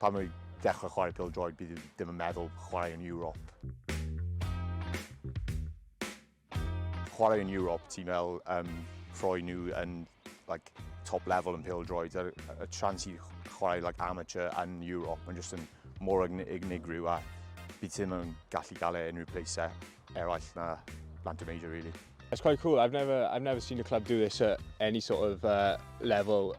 Pan mae'n dechrau chwarae pêl-droed, bydd ddim yn meddwl chwarae yn Ewrop. Chwarae yn Ewrop, ti'n meddwl rhoi nhw yn top level yn pêl-droed. Y trans i chwarae amatur yn Ewrop yn just yn mor unigryw a bydd ddim yn gallu gael unrhyw pleisau eraill na lant y major, really. It's quite cool. I've never seen a club do this at any sort of level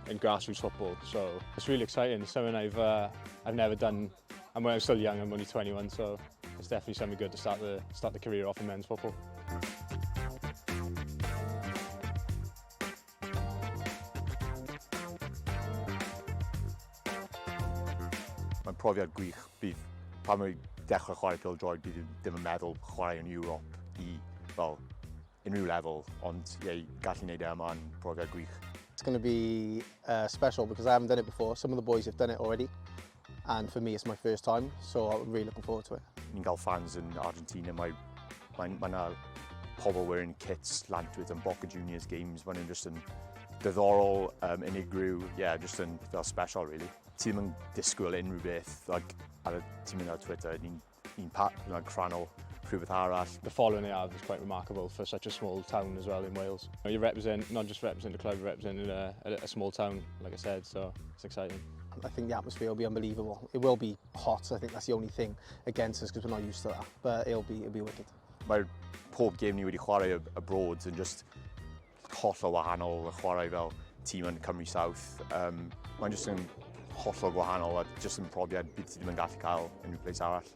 in grassroots football. So it's really exciting. It's something I've never done. And when I was still young, I'm only 21, so it's definitely something good to start the career off in men's football. Mae'n profiad gwych. Bydd pan mae'n dechrau chwarae pêl-droed, bydd ddim yn meddwl chwarae yn Ewrop i unrhyw level, ond gallu neud yma yn profiad gwych. It's going to be special because I haven't done it before. Some of the boys have done it already, and for me it's my first time, so I'm really looking forward to it. Ni'n cael fans yn Argentina, mae yna pobl wearing kits Llanilltud yn Boca Juniors games, mae'n just yn diddorol, unigryw, just yn fel special, really. Ti ddim yn disgwyl unrhyw beth, ti'n mynd ar Twitter, ni'n crannol rhywbeth arall. The following they have is quite remarkable for such a small town as well in Wales. You represent, not just represent the club, you represent a small town, like I said, so it's exciting. I think the atmosphere will be unbelievable. It will be hot, I think that's the only thing against us because we're not used to that, but it'll be wicked. Mae pob game ni wedi chwarae abroad yn just hollol wahanol y chwarae fel tîm yn Cymru South. Mae'n just yn hollol gwahanol a just yn profiad bydd ti ddim yn gallu cael unrhyw place arall.